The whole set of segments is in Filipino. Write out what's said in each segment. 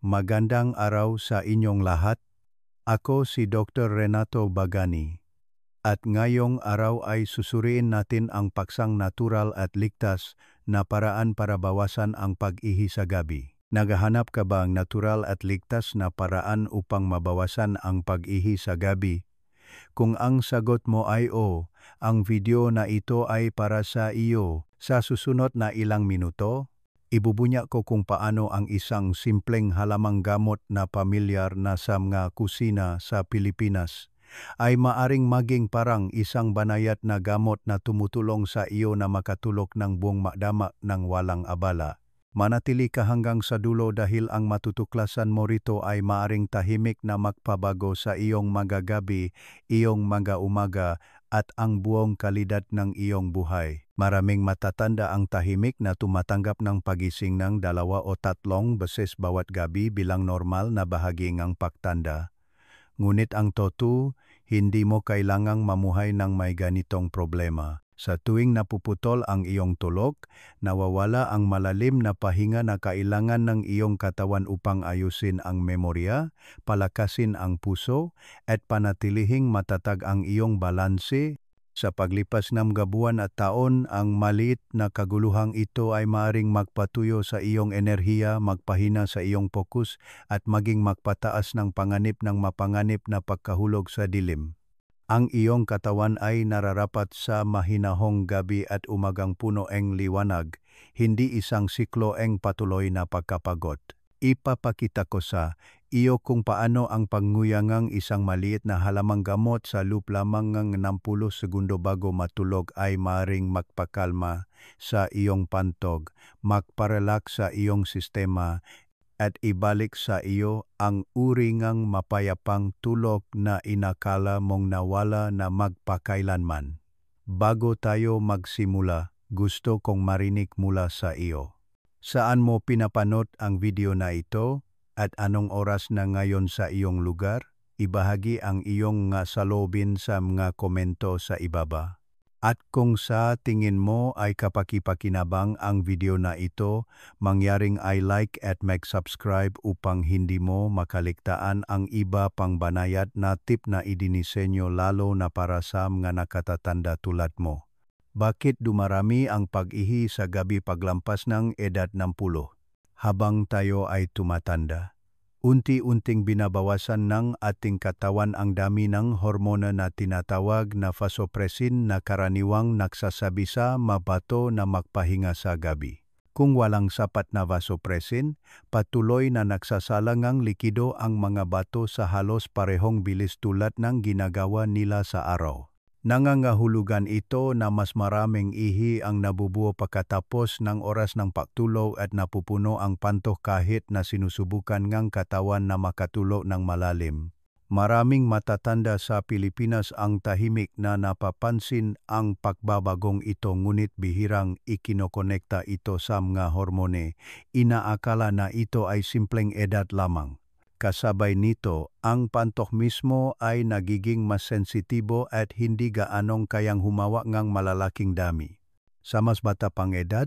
Magandang araw sa inyong lahat. Ako si Dr. Renato Bagani. At ngayong araw ay susuriin natin ang paksang natural at ligtas na paraan para bawasan ang pag-ihi sa gabi. Naghahanap ka ba ng natural at ligtas na paraan upang mabawasan ang pag-ihi sa gabi? Kung ang sagot mo ay oo, ang video na ito ay para sa iyo. Sa susunod na ilang minuto, ibubunya ko kung paano ang isang simpleng halamang gamot na pamilyar na sa mga kusina sa Pilipinas ay maaring maging parang isang banayad na gamot na tumutulong sa iyo na makatulog ng buong madama ng walang abala. Manatili ka hanggang sa dulo dahil ang matutuklasan mo rito ay maaring tahimik na magpabago sa iyong mga gabi, iyong mga umaga, at ang buong kalidad ng iyong buhay. Maraming matatanda ang tahimik na tumatanggap ng pagising ng 2 o 3 beses bawat gabi bilang normal na bahagi ng pagtanda. Ngunit ang totoo, hindi mo kailangang mamuhay ng may ganitong problema. Sa tuwing napuputol ang iyong tulog, nawawala ang malalim na pahinga na kailangan ng iyong katawan upang ayusin ang memorya, palakasin ang puso, at panatilihing matatag ang iyong balanse. Sa paglipas ng buwan at taon, ang maliit na kaguluhang ito ay maaring magpatuyo sa iyong enerhiya, magpahina sa iyong fokus, at maging magpataas ng panganib ng mapanganib na pagkahulog sa dilim. Ang iyong katawan ay nararapat sa mahinahong gabi at umagang puno ng liwanag, hindi isang siklo ng patuloy na pagkapagod. Ipapakita ko sa iyo kung paano ang panguyangang isang maliit na halamang gamot sa loob lamang ng 60 segundo bago matulog ay maaaring magpakalma sa iyong pantog, magparelax sa iyong sistema, at ibalik sa iyo ang uri ng mapayapang tulog na inakala mong nawala na magpakailanman. Bago tayo magsimula, gusto kong marinig mula sa iyo. Saan mo pinapanood ang video na ito at anong oras na ngayon sa iyong lugar? Ibahagi ang iyong saloobin sa mga komento sa ibaba. At kung sa tingin mo ay kapaki-pakinabang ang video na ito, mangyaring i-like at mag-subscribe upang hindi mo makaligtaan ang iba pang banayad na tip na idinisenyo lalo na para sa mga nakatatanda tulad mo. Bakit dumarami ang pag-ihi sa gabi paglampas ng edad 60? Habang tayo ay tumatanda, unti-unting binabawasan ng ating katawan ang dami ng hormona na tinatawag na vasopressin na karaniwang nagsasabi sa mabato na magpahinga sa gabi. Kung walang sapat na vasopressin, patuloy na nagsasalang ang likido ang mga bato sa halos parehong bilis tulad ng ginagawa nila sa araw. Nangangahulugan ito na mas maraming ihi ang nabubuo pagkatapos ng oras ng pagtulog at napupuno ang pantok kahit na sinusubukan ng katawan na makatulog ng malalim. Maraming matatanda sa Pilipinas ang tahimik na napapansin ang pagbabagong ito ngunit bihirang ikinokonekta ito sa mga hormone. Inaakala na ito ay simpleng edad lamang. Kasabay nito, ang pantok mismo ay nagiging mas sensitibo at hindi gaanong kayang humawa ng malalaking dami. Sa mas bata pang edad,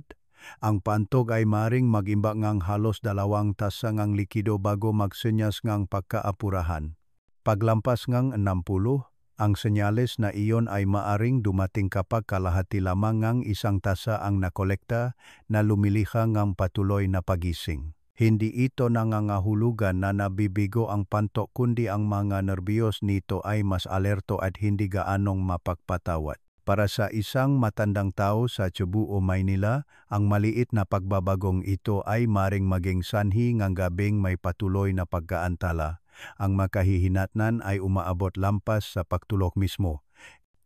ang pantok ay maring mag-imba ng halos 2 tasa ng likido bago magsenyas ng pagkaapurahan. Paglampas ng 60, ang senyales na iyon ay maaring dumating kapag kalahati lamang ng 1 tasa ang nakolekta na lumiliha ng patuloy na pagising. Hindi ito nangangahulugan na nabibigo ang pantok kundi ang mga nerbiyos nito ay mas alerto at hindi gaanong mapagpatawad. Para sa isang matandang tao sa Cebu o Maynila, ang maliit na pagbabagong ito ay maring maging sanhi ng gabing may patuloy na pagkaantala. Ang makahihinatnan ay umaabot lampas sa pagtulog mismo.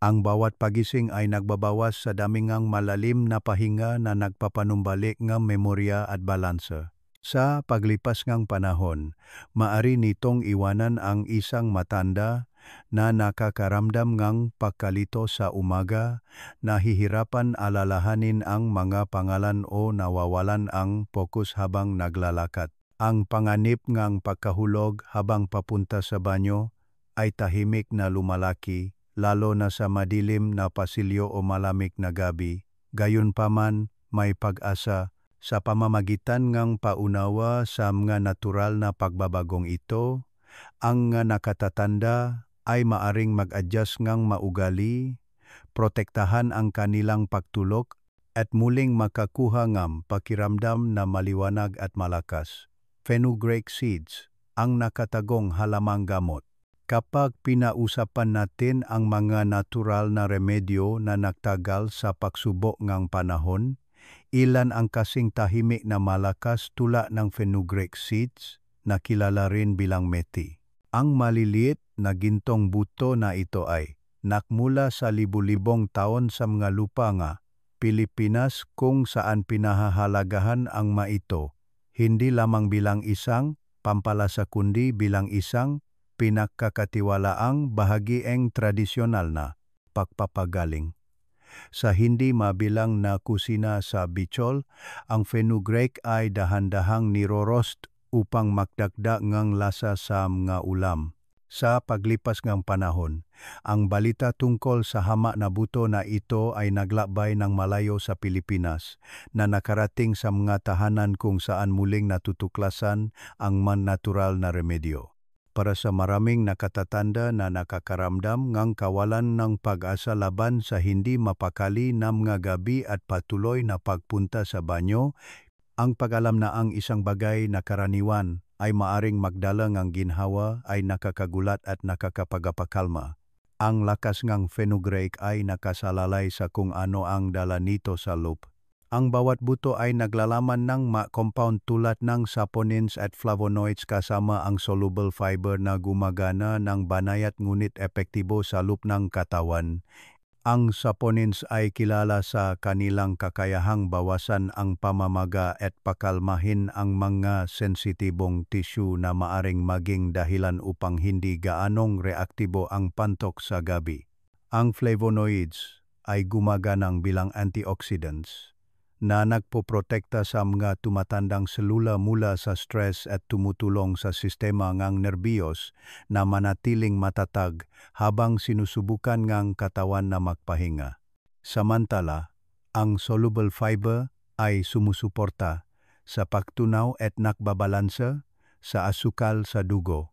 Ang bawat pagising ay nagbabawas sa dami ng malalim na pahinga na nagpapanumbalik ng memorya at balanse. Sa paglipas ng panahon, maari nitong iwanan ang isang matanda na nakakaramdam ng pagkalito sa umaga, nahihirapan alalahanin ang mga pangalan o nawawalan ang fokus habang naglalakad. Ang panganib ng pagkahulog habang papunta sa banyo ay tahimik na lumalaki, lalo na sa madilim na pasilyo o malamig na gabi. Gayunpaman, may pag-asa. Sa pamamagitan ngang paunawa sa mga natural na pagbabagong ito, ang nga nakatatanda ay maaring mag-adjust ngang maugali, protektahan ang kanilang pagtulok at muling makakuha ng pakiramdam na maliwanag at malakas. Fenugreek seeds, ang nakatagong halamang gamot. Kapag pinausapan natin ang mga natural na remedyo na nagtagal sa pagsubok ng panahon, ilan ang kasing tahimik na malakas tula ng fenugreek seeds na kilala rin bilang meti. Ang maliliit na gintong buto na ito ay nakmula sa libu-libong taon sa mga lupa nga Pilipinas kung saan pinahahalagahan ang maito, hindi lamang bilang isang pampalasa kundi bilang isang pinagkakatiwalaang bahagieng tradisyonal na pagpapagaling. Sa hindi mabilang na kusina sa Bicol, ang fenugreek ay dahan-dahang niroroast upang magdagdag ngang lasa sa mga ulam. Sa paglipas ng panahon, ang balita tungkol sa hama na buto na ito ay naglakbay ng malayo sa Pilipinas na nakarating sa mga tahanan kung saan muling natutuklasan ang man-natural na remedyo. Para sa maraming nakatatanda na nakakaramdam ngang kawalan ng pag-asa laban sa hindi mapakali na mga gabi at patuloy na pagpunta sa banyo, ang pag-alam na ang isang bagay na karaniwan ay maaring magdala ng ginhawa ay nakakagulat at nakakapagapakalma. Ang lakas ng fenugreek ay nakasalalay sa kung ano ang dala nito sa loob. Ang bawat buto ay naglalaman ng compound tulad ng saponins at flavonoids kasama ang soluble fiber na gumagana ng banayat ngunit epektibo sa loob ng katawan. Ang saponins ay kilala sa kanilang kakayahang bawasan ang pamamaga at pakalmahin ang mga sensitibong tissue na maaring maging dahilan upang hindi gaanong reaktibo ang pantok sa gabi. Ang flavonoids ay gumaganang bilang antioxidants na nagpoprotekta sa mga tumatandang selula mula sa stress at tumutulong sa sistema ngang nerbiyos na manatiling matatag habang sinusubukan ngang katawan na magpahinga. Samantala, ang soluble fiber ay sumusuporta sa pagtunaw at nagbabalansa sa asukal sa dugo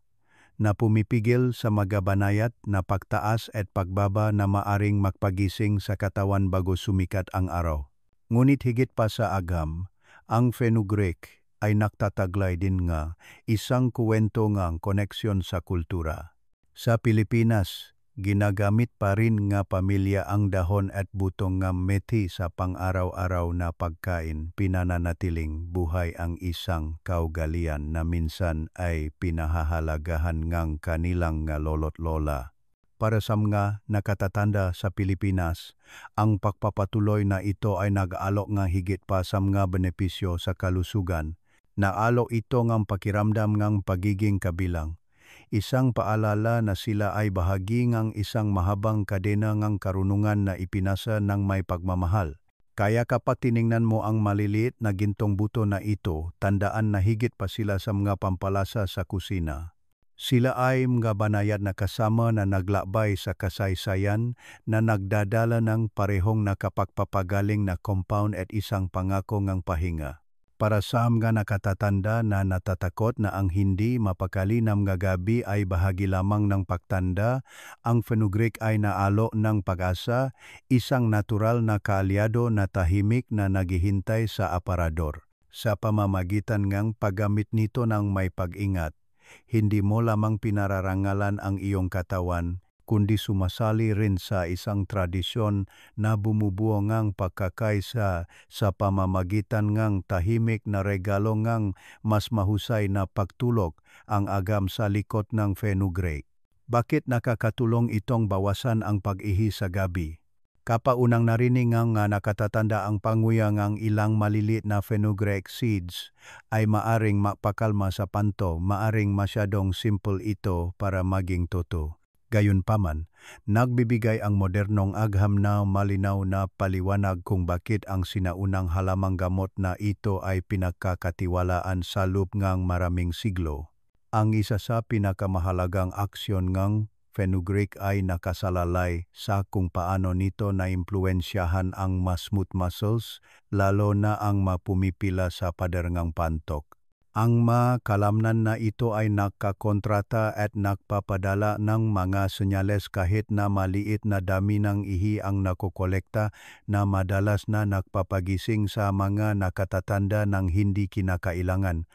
na pumipigil sa magabanayat na pagtaas at pagbaba na maaring magpagising sa katawan bago sumikat ang araw. Ngunit higit pa sa agam, ang fenugreek ay nagtataglay din nga isang kuwento ngang koneksyon sa kultura. Sa Pilipinas, ginagamit pa rin nga pamilya ang dahon at butong nga meti sa pang-araw-araw na pagkain, pinananatiling buhay ang isang kaugalian na minsan ay pinahahalagahan ngang kanilang nga lolo't lola. Para sa mga nakatatanda sa Pilipinas, ang pagpapatuloy na ito ay nag-alok nga higit pa sa mga benepisyo sa kalusugan. Naalok ito ngang pakiramdam ngang pagiging kabilang. Isang paalala na sila ay bahagi ngang isang mahabang kadena ngang karunungan na ipinasa ng may pagmamahal. Kaya kapag tiningnan mo ang maliliit na gintong buto na ito, tandaan na higit pa sila sa mga pampalasa sa kusina. Sila ay mga banayad na kasama na naglakbay sa kasaysayan na nagdadala ng parehong nakapagpapagaling na compound at isang pangako ngang pahinga. Para sa mga nakatatanda na natatakot na ang hindi mapakali na mga gabi ay bahagi lamang ng pagtanda, ang fenugreek ay naalo ng pag-asa, isang natural na kaalyado na tahimik na naghihintay sa aparador. Sa pamamagitan ngang paggamit nito ng may pag-ingat, hindi mo lamang pinararangalan ang iyong katawan, kundi sumasali rin sa isang tradisyon na bumubuo ngang pagkakaisa sa pamamagitan ngang tahimik na regalo ngang mas mahusay na pagtulog ang agam sa likod ng fenugreek. Bakit nakakatulong itong bawasan ang pag-ihi sa gabi? Kapaunang narinig nga nakatatanda ang panguya ngang ilang maliliit na fenugreek seeds ay maaring mapakalma sa panto, maaring masyadong simple ito para maging totoo. Gayunpaman, nagbibigay ang modernong agham na malinaw na paliwanag kung bakit ang sinaunang halamang gamot na ito ay pinagkakatiwalaan sa loob ngang maraming siglo. Ang isa sa pinakamahalagang aksyon ngang fenugreek ay nakasalalay sa kung paano nito naimpluwensyahan ang mas smooth muscles, lalo na ang mapumipila sa pader ng pantok. Ang makalamnan na ito ay nakakontrata at nagpapadala ng mga senyales kahit na maliit na dami ng ihi ang nakokolekta na madalas na nagpapagising sa mga nakatatanda ng hindi kinakailangan.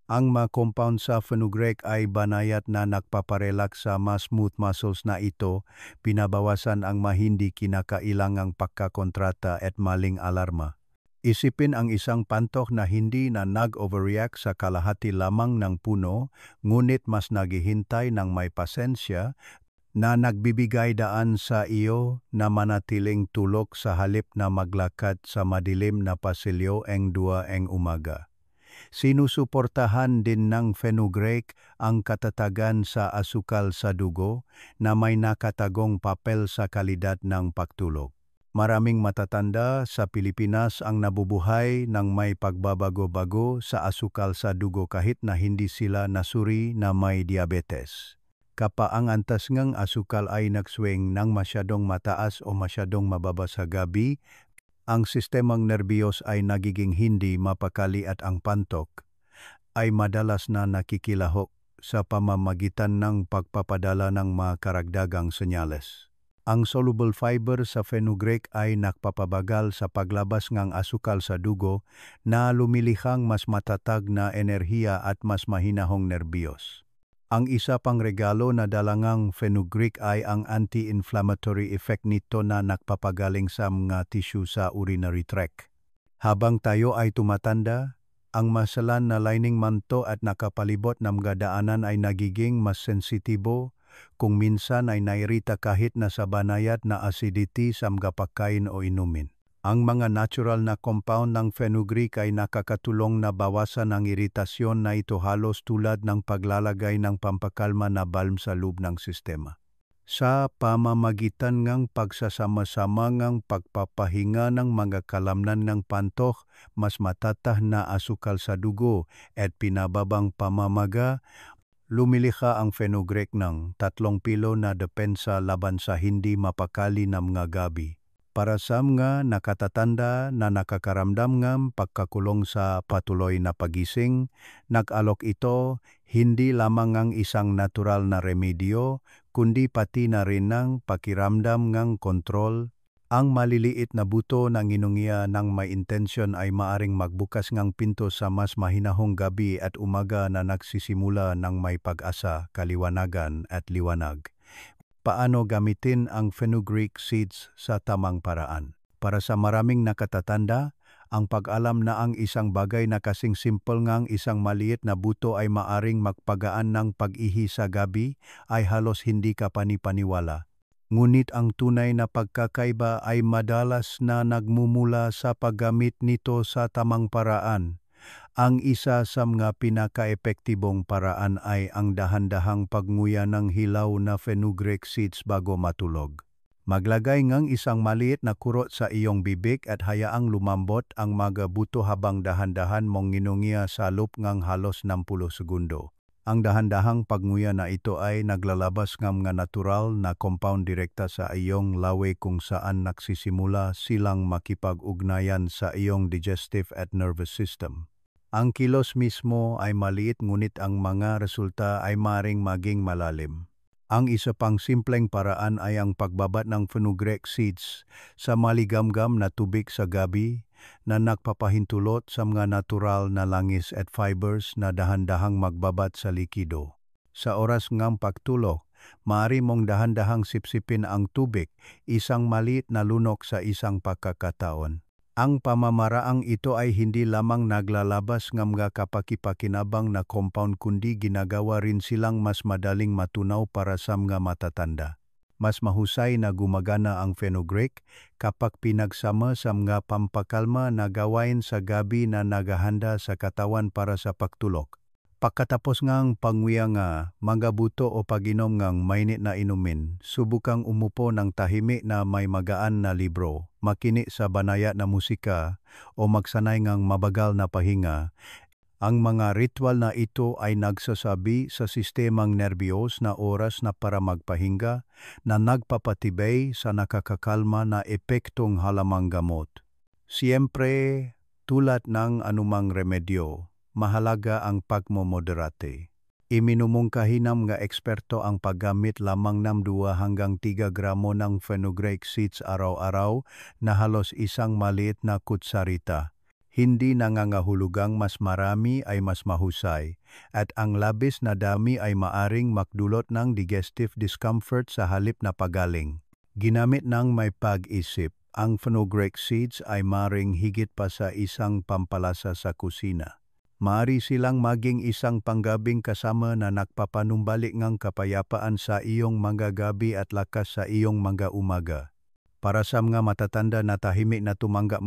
Ang mga compound sa fenugreek ay banayad na nagpaparelax sa mas smooth muscles na ito, pinabawasan ang hindi kinakailangang pagkakontrata at maling alarma. Isipin ang isang pantok na hindi na nag-overreact sa kalahati lamang ng puno, ngunit mas naghihintay ng may pasensya na nagbibigay daan sa iyo na manatiling tulog sa halip na maglakad sa madilim na pasilyo ang 2 umaga. Sinusuportahan din ng fenugreek ang katatagan sa asukal sa dugo na may nakatagong papel sa kalidad ng pagtulog. Maraming matatanda sa Pilipinas ang nabubuhay ng may pagbabago-bago sa asukal sa dugo kahit na hindi sila nasuri na may diabetes. Kapag ang antas ng asukal ay nagswing ng masyadong mataas o masyadong mababa sa gabi, ang sistemang nerbiyos ay nagiging hindi mapakali at ang pantok ay madalas na nakikilahok sa pamamagitan ng pagpapadala ng mga karagdagang senyales. Ang soluble fiber sa fenugreek ay nagpapabagal sa paglabas ng asukal sa dugo na lumilihang mas matatag na enerhiya at mas mahinahong nerbiyos. Ang isa pang regalo na dalangang fenugreek ay ang anti-inflammatory effect nito na nagpapagaling sa mga tissue sa urinary tract. Habang tayo ay tumatanda, ang masalan na lining manto at nakapalibot ng mga daanan ay nagiging mas sensitibo, kung minsan ay nairita kahit na sa banayad na acidity sa mga pagkain o inumin. Ang mga natural na compound ng fenugreek ay nakakatulong na bawasan ang iritasyon na ito halos tulad ng paglalagay ng pampakalma na balm sa loob ng sistema. Sa pamamagitan ng pagsasama-sama ng pagpapahinga ng mga kalamnan ng pantok, mas matatah na asukal sa dugo at pinababang pamamaga, lumilikha ang fenugreek ng 3 pilo na depensa laban sa hindi mapakali na mga gabi. Para sa mga nakatatanda na nakakaramdam ng pagkakulong sa patuloy na pagising, nag-alok ito hindi lamang ang isang natural na remedyo, kundi pati na rin ng pakiramdam ng kontrol. Ang maliliit na buto ng inungiya ng may intensyon ay maaring magbukas ng pinto sa mas mahinahong gabi at umaga na nagsisimula ng may pag-asa, kaliwanagan at liwanag. Paano gamitin ang fenugreek seeds sa tamang paraan? Para sa maraming nakatatanda, ang pag-alam na ang isang bagay na kasing simple ngang isang maliit na buto ay maaring magpagaan ng pag-ihi sa gabi ay halos hindi ka panipaniwala. Ngunit ang tunay na pagkakaiba ay madalas na nagmumula sa paggamit nito sa tamang paraan. Ang isa sa mga pinaka-epektibong paraan ay ang dahan-dahang pagnguya ng hilaw na fenugreek seeds bago matulog. Maglagay ng isang maliit na kurot sa iyong bibig at hayaang lumambot ang mga buto habang dahan-dahan mong nginungiya sa loob ng halos 60 segundo. Ang dahan-dahang pagnguya na ito ay naglalabas ng mga natural na compound direkta sa iyong lawe kung saan nagsisimula silang makipag-ugnayan sa iyong digestive at nervous system. Ang kilos mismo ay maliit ngunit ang mga resulta ay maring maging malalim. Ang isa pang simpleng paraan ay ang pagbabat ng fenugreek seeds sa maligamgam na tubig sa gabi na nagpapahintulot sa mga natural na langis at fibers na dahan-dahang magbabat sa likido. Sa oras ng pagtulog, maaari mong dahan-dahang sipsipin ang tubig, isang maliit na lunok sa isang pagkakataon. Ang pamamaraang ito ay hindi lamang naglalabas ng mga kapakipakinabang na compound kundi ginagawa rin silang mas madaling matunaw para sa mga matatanda. Mas mahusay na gumagana ang fenugreek kapag pinagsama sa mga pampakalma na gawain sa gabi na naghahanda sa katawan para sa pagtulog. Pagkatapos ngang panguya nga, mga buto o pag-inom ngang mainit na inumin, subukang umupo ng tahimik na may magaan na libro, makinig sa banayad na musika, o magsanay ngang mabagal na pahinga. Ang mga ritual na ito ay nagsasabi sa sistemang nerbiyos na oras na para magpahinga na nagpapatibay sa nakakakalma na epektong halamang gamot. Siyempre, tulad ng anumang remedyo, mahalaga ang pagmomoderate. Iminumungkahinam nga eksperto ang paggamit lamang ng 2 hanggang 3 gramo ng fenugreek seeds araw-araw na halos isang maliit na kutsarita. Hindi nangangahulugang mas marami ay mas mahusay, at ang labis na dami ay maaring makdulot ng digestive discomfort sa halip na pagaling. Ginamit ng may pag-isip, ang fenugreek seeds ay maaring higit pa sa isang pampalasa sa kusina. Maaari silang maging isang panggabing kasama na nagpapanumbalik ng kapayapaan sa iyong mga gabi at lakas sa iyong mga umaga. Para sa mga matatanda na tahimik na tumanggap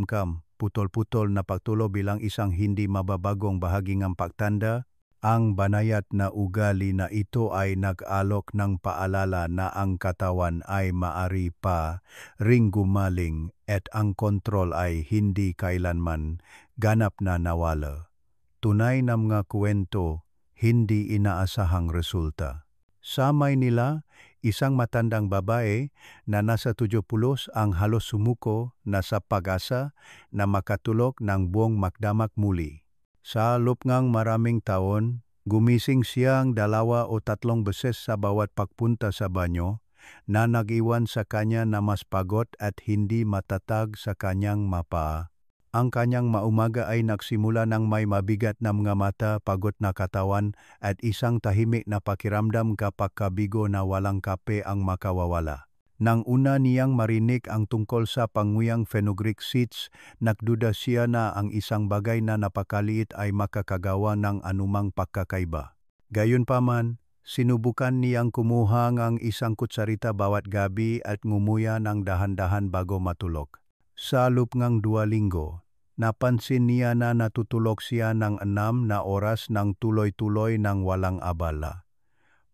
putol-putol na pagtulo bilang isang hindi mababagong bahagi ng pagtanda, ang banayad na ugali na ito ay nag-alok ng paalala na ang katawan ay maari pa ring gumaling at ang kontrol ay hindi kailanman ganap na nawala. Tunay na mga kwento, hindi inaasahang resulta. Sa Maynila, isang matandang babae na nasa 70 ang halos sumuko na sa pag-asa na makatulog ng buong magdamag muli. Sa loob ng maraming taon, gumising siyang 2 o 3 beses sa bawat pagpunta sa banyo na nag-iwan sa kanya na mas pagod at hindi matatag sa kanyang mapa. Ang kanyang maumaga ay nagsimula ng may mabigat na mga mata, pagod na katawan at isang tahimik na pakiramdam kapag kabigo na walang kape ang makawawala. Nang una niyang marinig ang tungkol sa panguyang fenugreek seeds, nagduda siya na ang isang bagay na napakaliit ay makakagawa ng anumang pagkakaiba. Gayunpaman, sinubukan niyang kumuha ng isang kutsarita bawat gabi at ngumuya ng dahan-dahan bago matulog. Sa loob ng 2 linggo, napansin niya na natutulog siya ng 6 na oras ng tuloy-tuloy ng walang abala.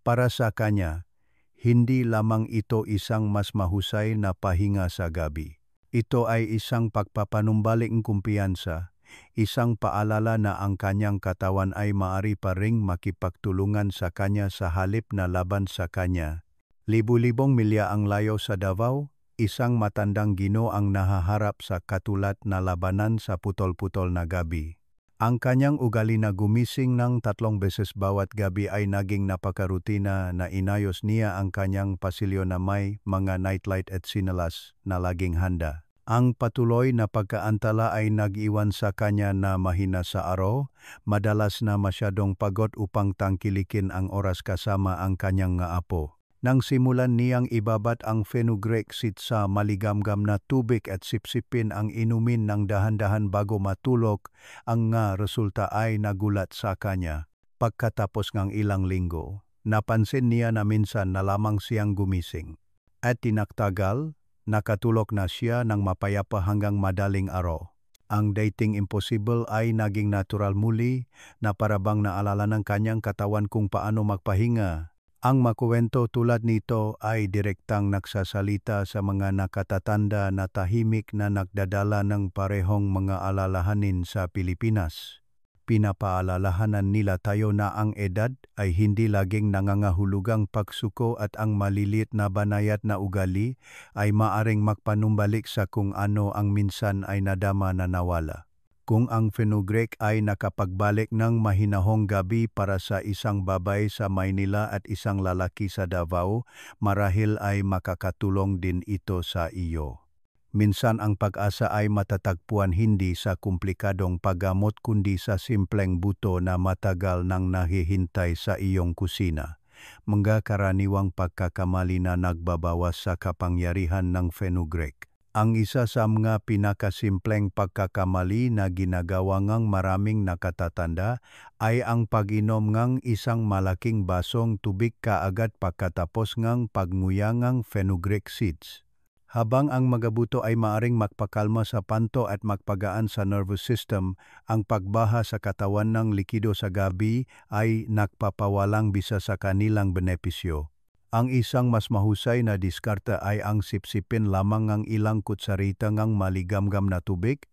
Para sa kanya, hindi lamang ito isang mas mahusay na pahinga sa gabi. Ito ay isang pagpapanumbalik ng kumpiyansa, isang paalala na ang kanyang katawan ay maari pa ring makipagtulungan sa kanya sa halip na laban sa kanya. Libu-libong milya ang layo sa Davao, isang matandang Ginoo ang nahaharap sa katulad na labanan sa putol-putol na gabi. Ang kanyang ugali na gumising ng 3 beses bawat gabi ay naging napakarutina na inayos niya ang kanyang pasilyo na may mga nightlight at sinelas na laging handa. Ang patuloy na pagkaantala ay nag-iwan sa kanya na mahina sa araw, madalas na masyadong pagod upang tangkilikin ang oras kasama ang kanyang nga apo. Nang simulan niyang ibabat ang fenugreek seeds sa maligamgam na tubig at sipsipin ang inumin ng dahan-dahan bago matulog, ang nga resulta ay nagulat sa kanya. Pagkatapos ng ilang linggo, napansin niya na minsan na lamang siyang gumising. At tinaktagal, nakatulog na siya ng mapayapa hanggang madaling araw. Ang dating impossible ay naging natural muli na parabang naalala ng kanyang katawan kung paano magpahinga. Ang makuwento tulad nito ay direktang nagsasalita sa mga nakatatanda na tahimik na nagdadala ng parehong mga alalahanin sa Pilipinas. Pinapaalalahanan nila tayo na ang edad ay hindi laging nangangahulugang pagsuko at ang malilit na banayad na ugali ay maaring magpanumbalik sa kung ano ang minsan ay nadama na nawala. Kung ang fenugreek ay nakapagbalik ng mahinahong gabi para sa isang babae sa Maynila at isang lalaki sa Davao, marahil ay makakatulong din ito sa iyo. Minsan ang pag-asa ay matatagpuan hindi sa komplikadong paggamot kundi sa simpleng buto na matagal nang nahihintay sa iyong kusina. Mga karaniwang pagkakamali na nagbabawas sa kapangyarihan ng fenugreek. Ang isa sa mga pinakasimpleng pagkakamali na ginagawa ng maraming nakatatanda ay ang pag-inom ng isang malaking basong tubig kaagad pagkatapos ng pagnguya ng fenugreek seeds. Habang ang mga buto ay maaring magpakalma sa panto at magpagaan sa nervous system, ang pagbaha sa katawan ng likido sa gabi ay nagpapawalang bisa sa kanilang benepisyo. Ang isang mas mahusay na diskarte ay ang sipsipin lamang ng ilang kutsarita ng maligamgam na tubig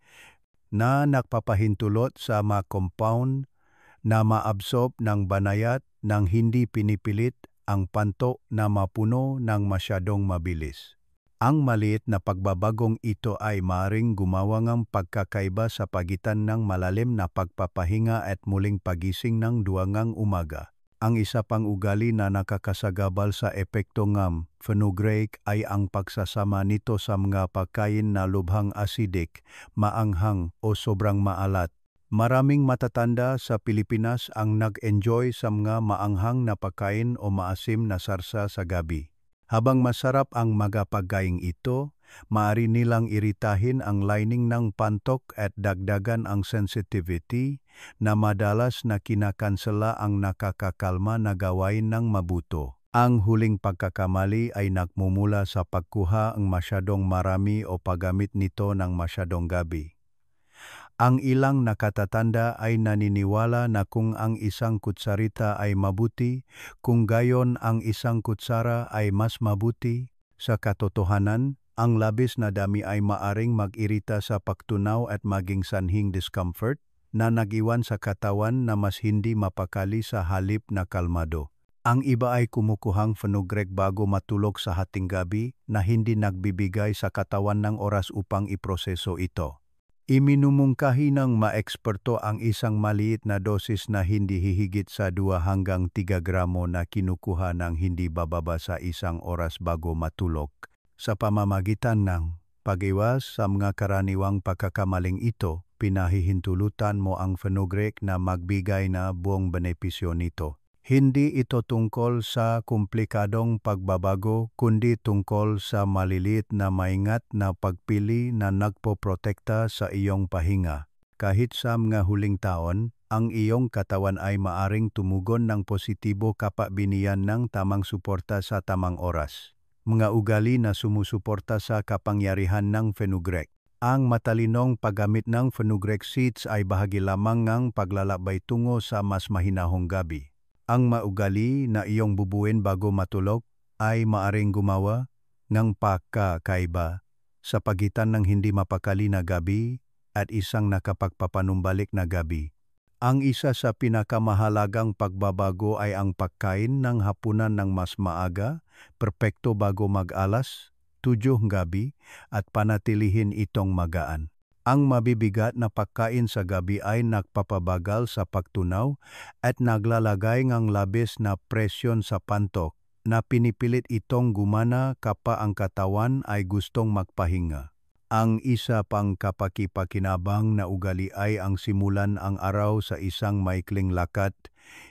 na nagpapahintulot sa mga compound na maabsorb ng banayad nang hindi pinipilit ang pantok na mapuno ng masyadong mabilis. Ang maliit na pagbabagong ito ay maaaring gumawa ng pagkakaiba sa pagitan ng malalim na pagpapahinga at muling pagising ng duwangang umaga. Ang isa pang ugali na nakakasagabal sa epekto ng fenugreek ay ang pagsasama nito sa mga pagkain na lubhang acidic, maanghang o sobrang maalat. Maraming matatanda sa Pilipinas ang nag-enjoy sa mga maanghang na pagkain o maasim na sarsa sa gabi. Habang masarap ang mga pagkain ito, maaari nilang iritahin ang lining ng pantok at dagdagan ang sensitivity na madalas na kinakansela ang nakakakalma na gawain ng mabuto. Ang huling pagkakamali ay nagmumula sa pagkuha ng masyadong marami o paggamit nito ng masyadong gabi. Ang ilang nakatatanda ay naniniwala na kung ang isang kutsarita ay mabuti, kung gayon ang isang kutsara ay mas mabuti. Sa katotohanan, ang labis na dami ay maaring mag-irita sa pagtunaw at maging sanhing discomfort na nag-iwan sa katawan na mas hindi mapakali sa halip na kalmado. Ang iba ay kumukuhang fenugreek bago matulog sa hating gabi na hindi nagbibigay sa katawan ng oras upang iproseso ito. Iminumungkahi ng maeksperto ang isang maliit na dosis na hindi hihigit sa 2 hanggang 3 gramo na kinukuha ng hindi bababa sa 1 oras bago matulog. Sa pamamagitan ng pag-iwas sa mga karaniwang pagkakamaling ito, pinahihintulutan mo ang fenugreek na magbigay na buong benepisyo nito. Hindi ito tungkol sa komplikadong pagbabago, kundi tungkol sa maliliit na maingat na pagpili na nagpoprotekta sa iyong pahinga. Kahit sa mga huling taon, ang iyong katawan ay maaring tumugon ng positibo kapag binigyan ng tamang suporta sa tamang oras. Mga ugali na sumusuporta sa kapangyarihan ng fenugreek. Ang matalinong paggamit ng fenugreek seeds ay bahagi lamang ng paglalakbay tungo sa mas mahinahong gabi. Ang maugali na iyong bubuin bago matulog ay maaring gumawa ng pagkakaiba sa pagitan ng hindi mapakali na gabi at isang nakapagpapanumbalik na gabi. Ang isa sa pinakamahalagang pagbabago ay ang pagkain ng hapunan ng mas maaga, perpekto bago mag-alas 7 gabi at panatilihin itong magaan. Ang mabibigat na pagkain sa gabi ay nagpapabagal sa pagtunaw at naglalagay ng labis na presyon sa pantok na pinipilit itong gumana kapag ang katawan ay gustong magpahinga. Ang isa pang kapakipakinabang na ugali ay ang simulan ang araw sa isang maikling lakad,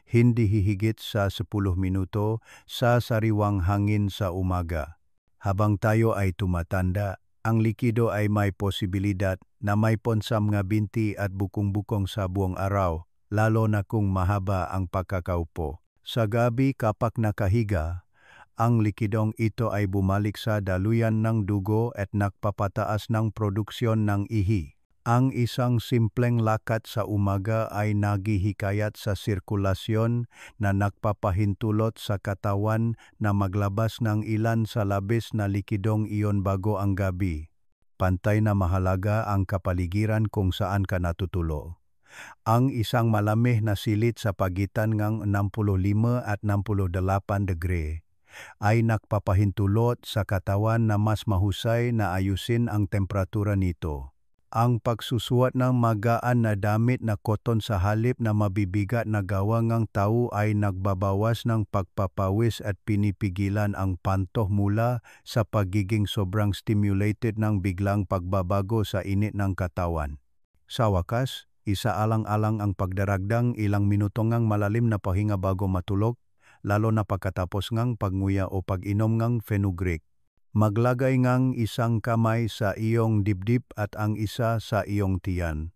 hindi hihigit sa 10 minuto sa sariwang hangin sa umaga. Habang tayo ay tumatanda, ang likido ay may posibilidad na may ponsam nga binti at bukong-bukong sa buong araw, lalo na kung mahaba ang pagkakaupo. Sa gabi kapag nakahiga, ang likidong ito ay bumalik sa daluyan ng dugo at nagpapataas ng produksyon ng ihi. Ang isang simpleng lakad sa umaga ay naghihikayat sa sirkulasyon na nagpapahintulot sa katawan na maglabas ng ilan sa labis na likidong iyon bago ang gabi. Pantay na mahalaga ang kapaligiran kung saan ka natutulo. Ang isang malamig na silit sa pagitan ng 65 at 68 degree ay nagpapahintulot sa katawan na mas mahusay na ayusin ang temperatura nito. Ang pagsusuot ng magaan na damit na koton sa halip na mabibigat na gawa ng tao ay nagbabawas ng pagpapawis at pinipigilan ang pantok mula sa pagiging sobrang stimulated ng biglang pagbabago sa init ng katawan. Sa wakas, isaalang-alang ang pagdaragdang ilang minuto ngang malalim na pahinga bago matulog, lalo na pagkatapos ngang pagnguya o pag-inom ng fenugreek. Maglagay ngang isang kamay sa iyong dibdib at ang isa sa iyong tiyan.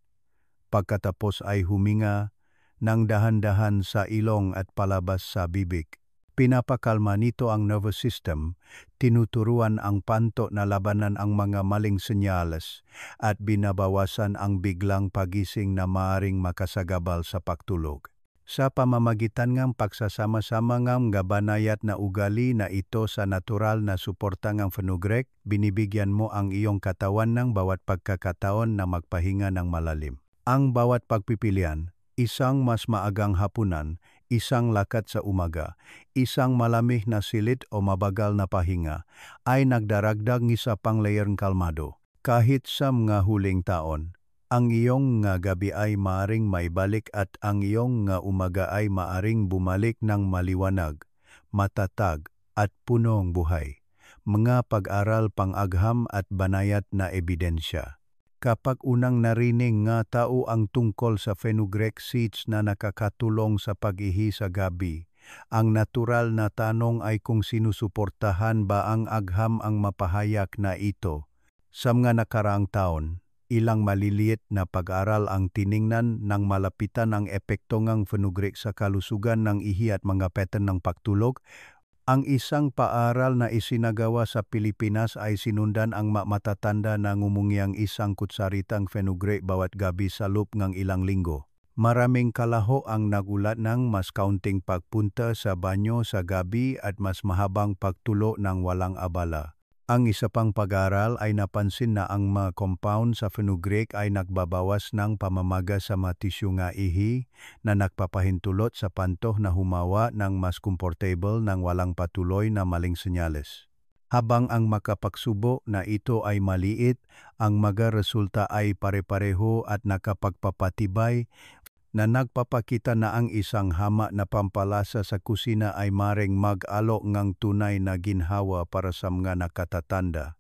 Pagkatapos ay huminga ng dahan-dahan sa ilong at palabas sa bibig. Pinapakalma nito ang nervous system, tinuturuan ang panto na labanan ang mga maling senyales at binabawasan ang biglang pagising na maaring makasagabal sa pagtulog. Sa pamamagitan ng pagsasama-sama ng gabanayat na ugali na ito sa natural na suporta ng fenugreek, binibigyan mo ang iyong katawan ng bawat pagkakataon na magpahinga ng malalim. Ang bawat pagpipilian, isang mas maagang hapunan, isang lakad sa umaga, isang malamig na silit o mabagal na pahinga, ay nagdaragdag ng isa pang layering kalmado. Kahit sa mga huling taon, ang iyong nga gabi ay maaring maibalik at ang iyong nga umaga ay maaring bumalik ng maliwanag, matatag at punong buhay. Mga pag-aral pang-agham at banayad na ebidensya. Kapag unang narinig nga tao ang tungkol sa fenugreek seeds na nakakatulong sa pag-ihi sa gabi, ang natural na tanong ay kung sinusuportahan ba ang agham ang mapahayag na ito. Sa mga nakaraang taon, ilang maliliit na pag-aral ang tiningnan ng malapitan ang epekto ng fenugreek sa kalusugan ng ihi at mga pattern ng pagtulog. Ang isang paaral na isinagawa sa Pilipinas ay sinundan ang matatanda na ngumungyang isang kutsaritang fenugreek bawat gabi sa loob ng ilang linggo. Maraming kalaho ang nagulat ng mas kaunting pagpunta sa banyo sa gabi at mas mahabang pagtulo ng walang abala. Ang isa pang pag-aaral ay napansin na ang mga compound sa fenugreek ay nagbabawas ng pamamaga sa mga tisyu nga ihi na nagpapahintulot sa pantoh na humawa ng mas komportable ng walang patuloy na maling senyales. Habang ang makapagsubo na ito ay maliit, ang mga resulta ay pare-pareho at nakapagpapatibay na nagpapakita na ang isang hama na pampalasa sa kusina ay maring mag-alok ng tunay na ginhawa para sa mga nakatatanda.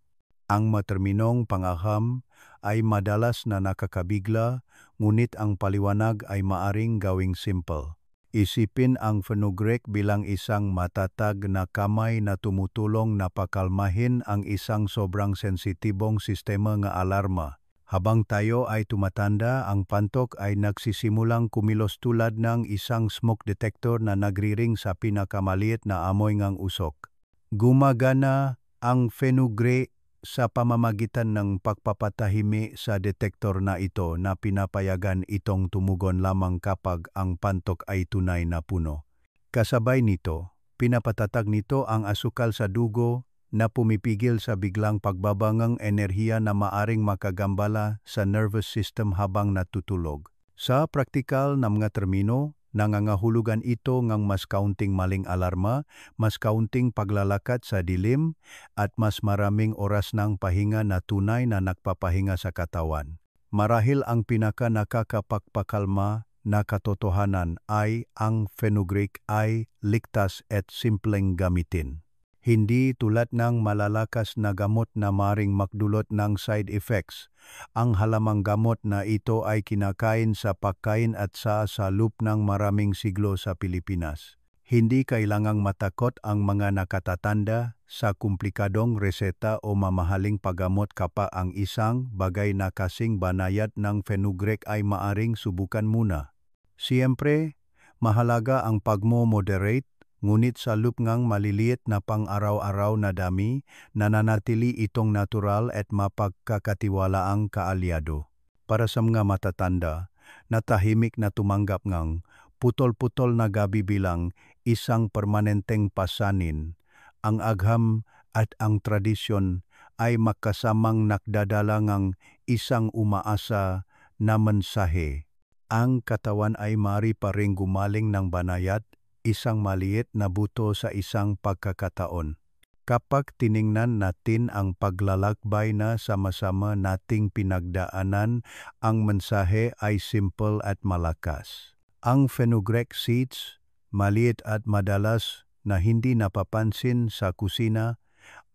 Ang materminong pang-agham ay madalas na nakakabigla, ngunit ang paliwanag ay maaring gawing simple. Isipin ang fenugreek bilang isang matatag na kamay na tumutulong na pakalmahin ang isang sobrang sensitibong sistema ng alarma. Habang tayo ay tumatanda, ang pantok ay nagsisimulang kumilos tulad ng isang smoke detector na nagriring sa pinakamaliit na amoy ng usok. Gumagana ang fenugreek sa pamamagitan ng pagpapatahimi sa detektor na ito na pinapayagan itong tumugon lamang kapag ang pantok ay tunay na puno. Kasabay nito, pinapatatag nito ang asukal sa dugo na pumipigil sa biglang pagbabangang enerhiya na maaring makagambala sa nervous system habang natutulog. Sa praktikal na mga termino, nangangahulugan ito ng mas kaunting maling alarma, mas kaunting paglalakad sa dilim, at mas maraming oras ng pahinga na tunay na nagpapahinga sa katawan. Marahil ang pinaka-nakakapagpakalma na katotohanan ay ang fenugreek ay ligtas at simpleng gamitin. Hindi tulad ng malalakas na gamot na maring magdulot ng side effects. Ang halamang gamot na ito ay kinakain sa pagkain at sa loob ng maraming siglo sa Pilipinas. Hindi kailangang matakot ang mga nakatatanda sa komplikadong reseta o mamahaling paggamot kapag ang isang bagay na kasing banayad ng fenugreek ay maaring subukan muna. Siyempre, mahalaga ang pagmo-moderate. Ngunit sa loob ng maliliit na pang-araw-araw na dami, nananatili itong natural at mapagkakatiwalaang kaalyado. Para sa mga matatanda, natahimik na tumanggap ng putol-putol na gabi bilang isang permanenteng pasanin, ang agham at ang tradisyon ay makasamang nakdadala ng isang umaasa na mensahe. Ang katawan ay mari pa ring gumaling ng banayad, isang maliit na buto sa isang pagkakataon. Kapag tiningnan natin ang paglalakbay na sama-sama nating pinagdaanan, ang mensahe ay simple at malakas. Ang fenugreek seeds, maliit at madalas na hindi napapansin sa kusina,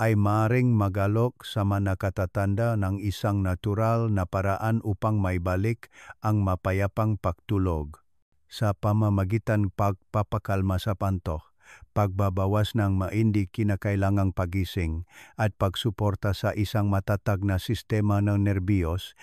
ay maring magalok sa mga nakatatanda ng isang natural na paraan upang maibalik ang mapayapang pagtulog. Sa pamamagitan pagpapakalma sa pantok, pagbabawas ng hindi kinakailangang pagising at pagsuporta sa isang matatag na sistema ng nerbiyos,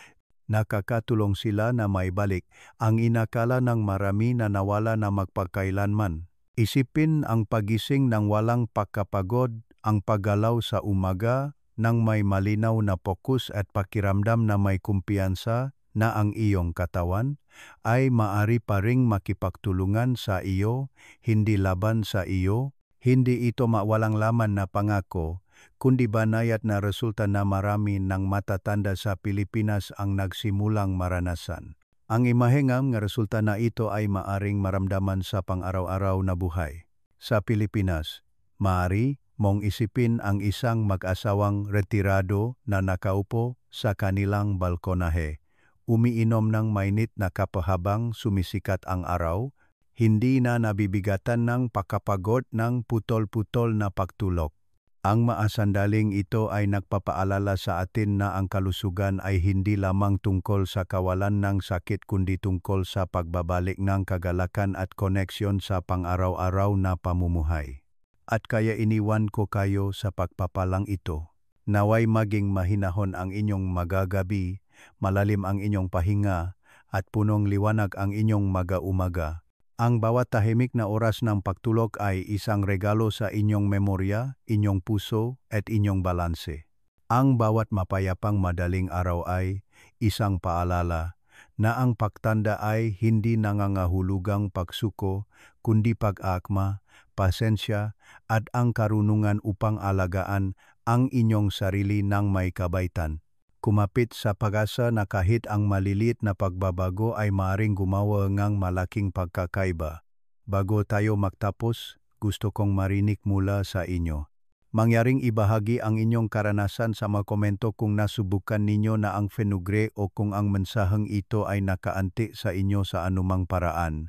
nakakatulong sila na maibalik ang inakala ng marami na nawala na magpakailanman. Isipin ang pagising ng walang pagkapagod, ang paggalaw sa umaga ng may malinaw na fokus at pakiramdam na may kumpiyansa na ang iyong katawan ay maari pa ring makipagtulungan sa iyo, hindi laban sa iyo. Hindi ito mawalang laman na pangako, kundi banayad na resulta na marami ng matatanda sa Pilipinas ang nagsimulang maranasan. Ang imahengam nga resulta na ito ay maaring maramdaman sa pang-araw-araw na buhay. Sa Pilipinas, maari mong isipin ang isang mag-asawang retirado na nakaupo sa kanilang balkonahe, umiinom ng mainit na kape habang sumisikat ang araw, hindi na nabibigatan ng pakapagod ng putol-putol na pagtulog. Ang maasandaling ito ay nagpapaalala sa atin na ang kalusugan ay hindi lamang tungkol sa kawalan ng sakit kundi tungkol sa pagbabalik ng kagalakan at koneksyon sa pang-araw-araw na pamumuhay. At kaya iniwan ko kayo sa pagpapalang ito. Naway maging mahinahon ang inyong magagabi, malalim ang inyong pahinga, at punong liwanag ang inyong maga-umaga. Ang bawat tahimik na oras ng pagtulog ay isang regalo sa inyong memorya, inyong puso, at inyong balanse. Ang bawat mapayapang madaling araw ay isang paalala na ang pagtanda ay hindi nangangahulugang pagsuko, kundi pag-aakma, pasensya, at ang karunungan upang alagaan ang inyong sarili ng may kabaitan. Kumapit sa pag-asa na kahit ang maliliit na pagbabago ay maaaring gumawa ng malaking pagkakaiba. Bago tayo magtapos, gusto kong marinig mula sa inyo. Mangyaring ibahagi ang inyong karanasan sa mga komento kung nasubukan ninyo na ang fenugreek o kung ang mensaheng ito ay nakaanti sa inyo sa anumang paraan.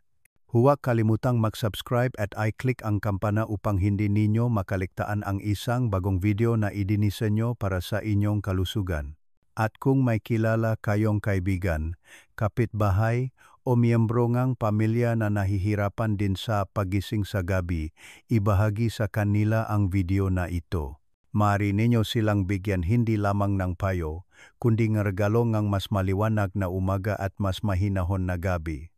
Huwag kalimutang mag-subscribe at i-click ang kampana upang hindi ninyo makaligtaan ang isang bagong video na idinisenyo para sa inyong kalusugan. At kung may kilala kayong kaibigan, kapitbahay o miyembro ng pamilya na nahihirapan din sa pagising sa gabi, ibahagi sa kanila ang video na ito. Maaari ninyo silang bigyan hindi lamang ng payo, kundi ng regalo ng mas maliwanag na umaga at mas mahinahon na gabi.